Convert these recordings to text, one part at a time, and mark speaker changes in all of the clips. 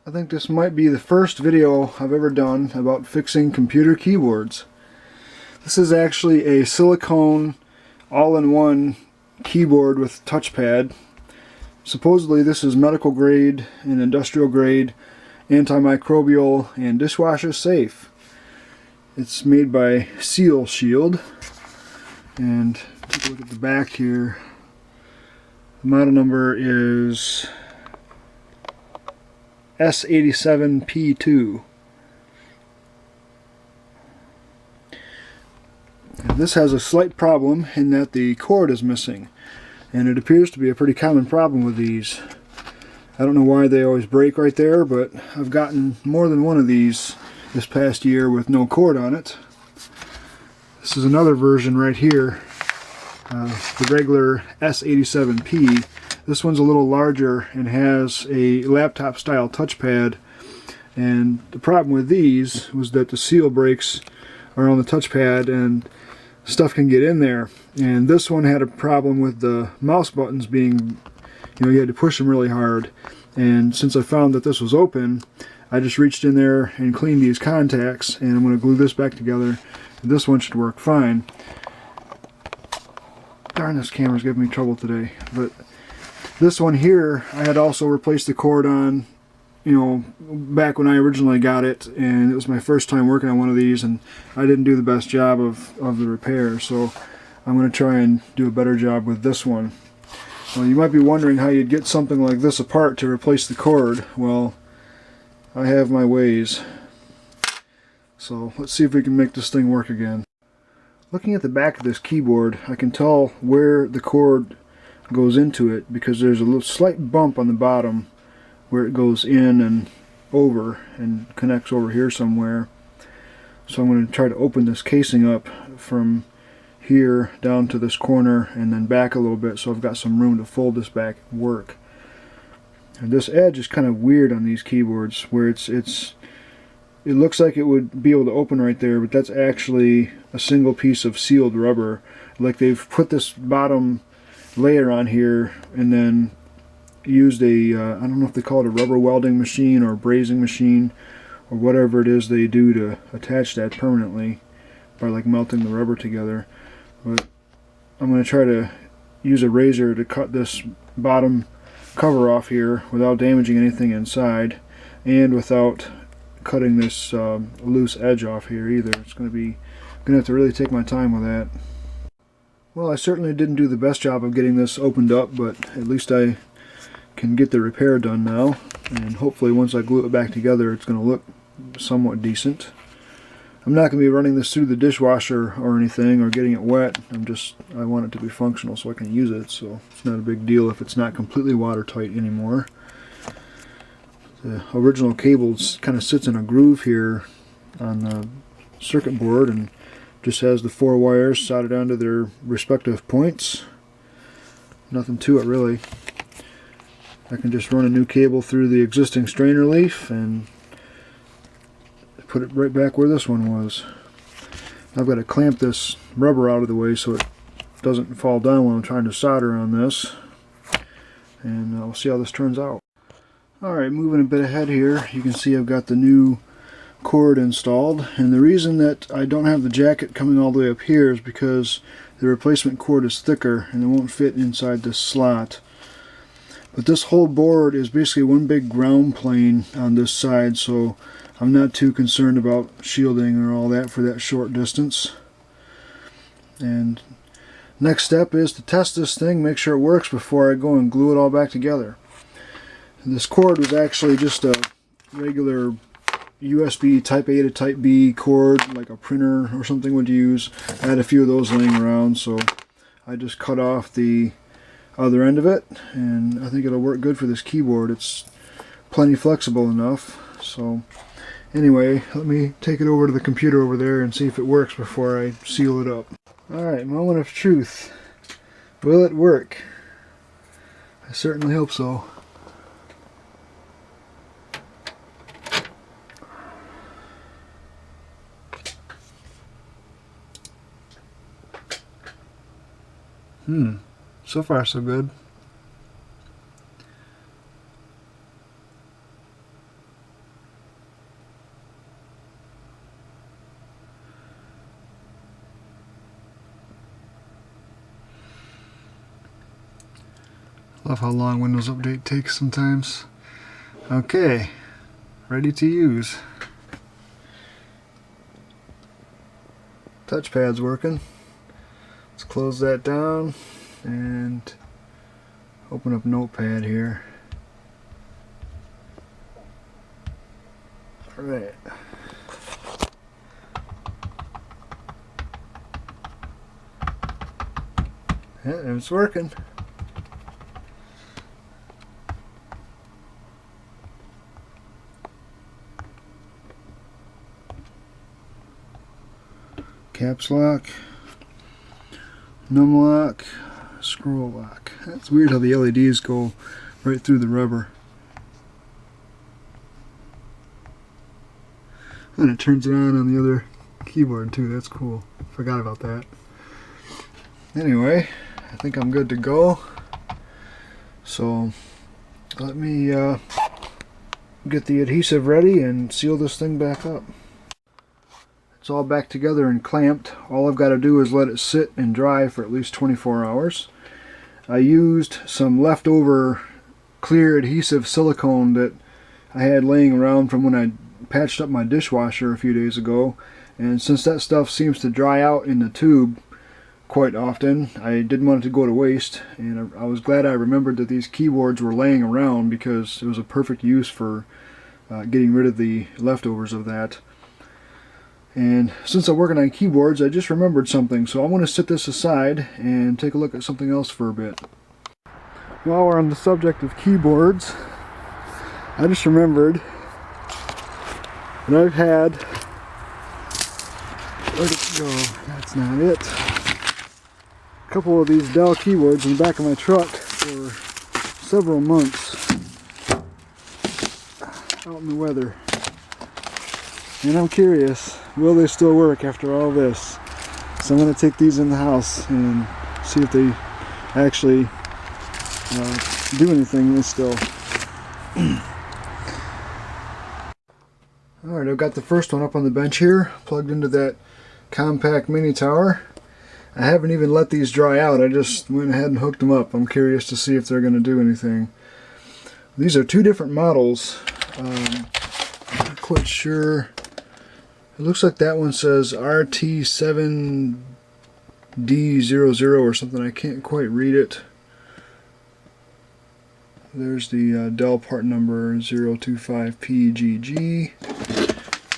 Speaker 1: I think this might be the first video I've ever done about fixing computer keyboards. This is actually a silicone all-in-one keyboard with touchpad. Supposedly this is medical grade and industrial grade, antimicrobial and dishwasher safe. It's made by Seal Shield, and take a look at the back here. The model number is S87P2. This has a slight problem in that the cord is missing, and it appears to be a pretty common problem with these. I don't know why they always break right there, but I've gotten more than one of these this past year with no cord on it. This is another version right here, the regular S87P. This one's a little larger and has a laptop style touchpad, and the problem with these was that the seal breaks around the touchpad and stuff can get in there. And this one had a problem with the mouse buttons being, you had to push them really hard. And since I found that this was open, I just reached in there and cleaned these contacts, and I'm going to glue this back together. This one should work fine. Darn, this camera's giving me trouble today. But this one here, I had also replaced the cord on, back when I originally got it, and it was my first time working on one of these, and I didn't do the best job of the repair, so I'm going to try and do a better job with this one. Well, you might be wondering how you'd get something like this apart to replace the cord. Well, I have my ways. So let's see if we can make this thing work again. Looking at the back of this keyboard, I can tell where the cord goes into it, because there's a little slight bump on the bottom where it goes in and over and connects over here somewhere. So I'm going to try to open this casing up from here down to this corner and then back a little bit, so I've got some room to fold this back and work. And this edge is kind of weird on these keyboards, where it looks like it would be able to open right there, but that's actually a single piece of sealed rubber. Like they've put this bottom layer on here and then used a, I don't know if they call it a rubber welding machine or a brazing machine or whatever it is they do to attach that permanently by like melting the rubber together. But I'm going to try to use a razor to cut this bottom cover off here without damaging anything inside, and without cutting this loose edge off here either. It's going to have to really take my time with that. Well, I certainly didn't do the best job of getting this opened up, but at least I can get the repair done now, and hopefully once I glue it back together it's going to look somewhat decent. I'm not going to be running this through the dishwasher or anything or getting it wet. I want it to be functional so I can use it, so it's not a big deal if it's not completely watertight anymore. The original cable kind of sits in a groove here on the circuit board and just has the 4 wires soldered onto their respective points. Nothing to it really. I can just run a new cable through the existing strainer leaf and put it right back where this one was. I've got to clamp this rubber out of the way so it doesn't fall down when I'm trying to solder on this, and we'll see how this turns out. Alright, moving a bit ahead here, you can see I've got the new cord installed, and the reason that I don't have the jacket coming all the way up here is because the replacement cord is thicker and it won't fit inside this slot. But this whole board is basically one big ground plane on this side, so I'm not too concerned about shielding or all that for that short distance. And next step is to test this thing, make sure it works before I go and glue it all back together. And this cord was actually just a regular USB Type A to Type B cord, like a printer or something would use. I had a few of those laying around, so I just cut off the other end of it, and I think it'll work good for this keyboard. It's plenty flexible enough. So anyway, let me take it over to the computer over there and see if it works before I seal it up. Alright, moment of truth. Will it work? I certainly hope so. So far so good. Love how long Windows Update takes sometimes. Okay, ready to use. Touchpad's working. Let's close that down and open up Notepad here. Alright. Yeah, it's working. Caps lock, num lock, scroll lock. That's weird how the LEDs go right through the rubber. And it turns it on the other keyboard too. That's cool. Forgot about that. Anyway, I think I'm good to go. So let me get the adhesive ready and seal this thing back up. It's all back together and clamped. All I've got to do is let it sit and dry for at least 24 hours. I used some leftover clear adhesive silicone that I had laying around from when I patched up my dishwasher a few days ago, and since that stuff seems to dry out in the tube quite often, I didn't want it to go to waste, and I was glad I remembered that these keyboards were laying around because it was a perfect use for getting rid of the leftovers of that. And since I'm working on keyboards, I just remembered something, so I'm going to set this aside and take a look at something else for a bit. While we're on the subject of keyboards, I just remembered that I've had, where'd it go? That's not it. A couple of these Dell keyboards in the back of my truck for several months out in the weather. And I'm curious, will they still work after all this? So I'm going to take these in the house and see if they actually do anything still. Alright, I've got the first one up on the bench here, plugged into that compact mini tower. I haven't even let these dry out, I just went ahead and hooked them up. I'm curious to see if they're going to do anything. These are two different models. I'm not quite sure. It looks like that one says RT7D00 or something. I can't quite read it. There's the Dell part number 025PGG.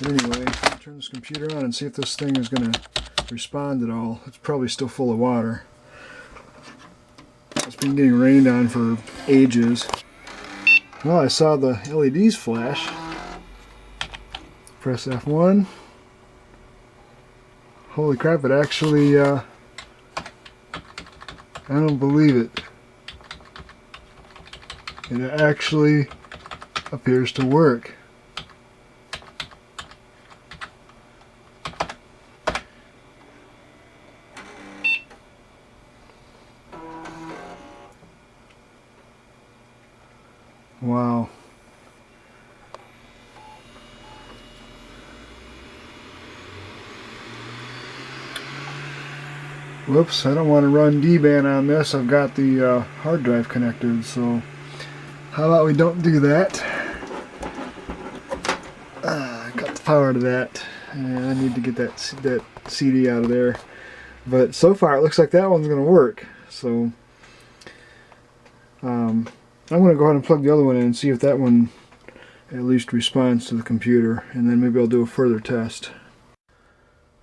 Speaker 1: Anyway, I'll turn this computer on and see if this thing is going to respond at all. It's probably still full of water. It's been getting rained on for ages. Well, I saw the LEDs flash. Press F1. Holy crap, it actually, I don't believe it. It actually appears to work. Wow. Whoops, I don't want to run DBAN on this. I've got the hard drive connected, so how about we don't do that? Got the power to that. And I need to get that CD out of there. But so far it looks like that one's going to work. So I'm going to go ahead and plug the other one in and see if that one at least responds to the computer. And then maybe I'll do a further test.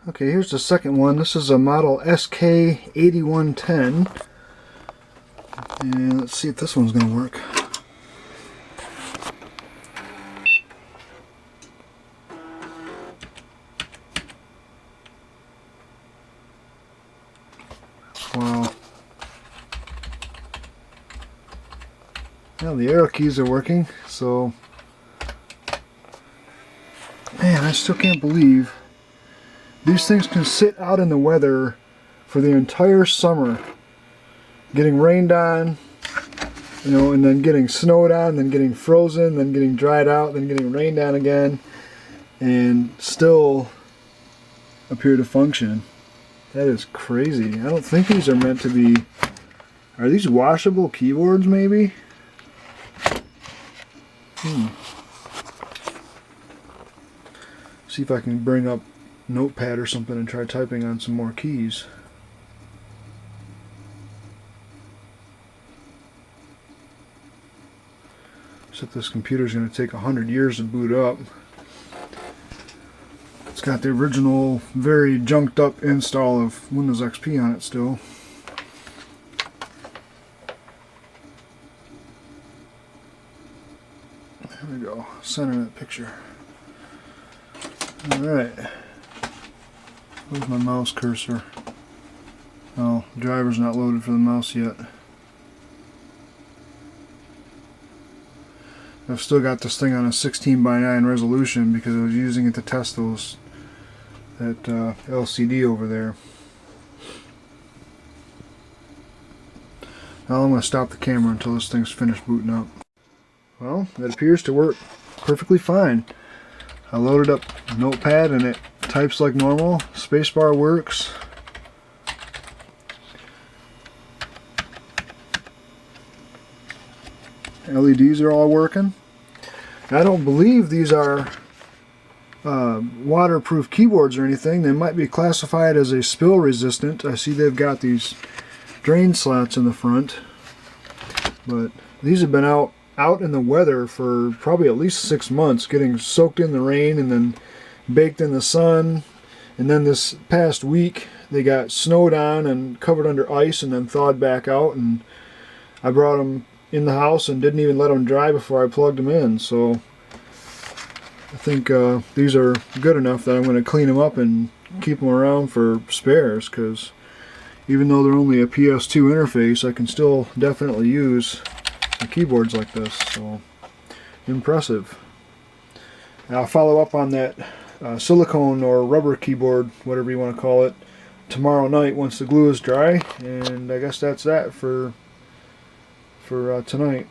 Speaker 1: Okay, here's the second one. This is a model SK8110. And let's see if this one's going to work. Wow. Well, the arrow keys are working, so... Man, I still can't believe these things can sit out in the weather for the entire summer, getting rained on, you know, and then getting snowed on, then getting frozen, then getting dried out, then getting rained on again, and still appear to function. That is crazy. I don't think these are meant to be Are these washable keyboards maybe? See if I can bring up Notepad or something and try typing on some more keys. Except this computer's going to take 100 years to boot up. It's got the original, very junked up install of Windows XP on it still. There we go, center that picture. Alright. Where's my mouse cursor? Oh, driver's not loaded for the mouse yet. I've still got this thing on a 16:9 resolution because I was using it to test that LCD over there. Now I'm going to stop the camera until this thing's finished booting up. Well, it appears to work perfectly fine. I loaded up Notepad and it types like normal. Spacebar works. LEDs are all working. I don't believe these are waterproof keyboards or anything. They might be classified as a spill resistant. I see they've got these drain slots in the front, but these have been out in the weather for probably at least 6 months, getting soaked in the rain and then baked in the sun. And then this past week they got snowed on and covered under ice and then thawed back out, and I brought them in the house and didn't even let them dry before I plugged them in. So I think these are good enough that I'm going to clean them up and keep them around for spares, because even though they're only a PS2 interface, I can still definitely use keyboards like this. So impressive. And I'll follow up on that silicone or rubber keyboard, whatever you want to call it, tomorrow night once the glue is dry. And I guess that's that for tonight.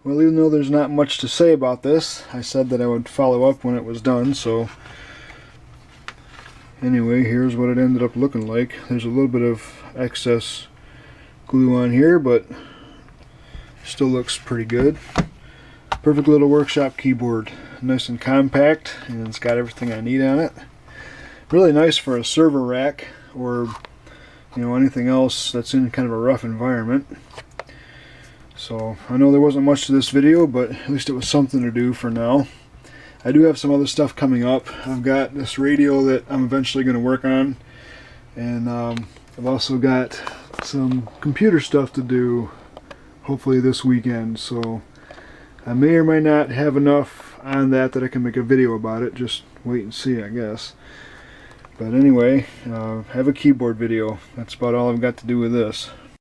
Speaker 1: Well, even though there's not much to say about this, I said that I would follow up when it was done. So anyway, here's what it ended up looking like. There's a little bit of excess glue on here, but still looks pretty good. Perfect little workshop keyboard. Nice and compact, and it's got everything I need on it. Really nice for a server rack or anything else that's in kind of a rough environment. So I know there wasn't much to this video, but at least it was something to do for now. I do have some other stuff coming up. I've got this radio that I'm eventually going to work on, and I've also got some computer stuff to do hopefully this weekend. So I may or may not have enough on that I can make a video about it. Just wait and see, I guess. But anyway, have a keyboard video. That's about all I've got to do with this.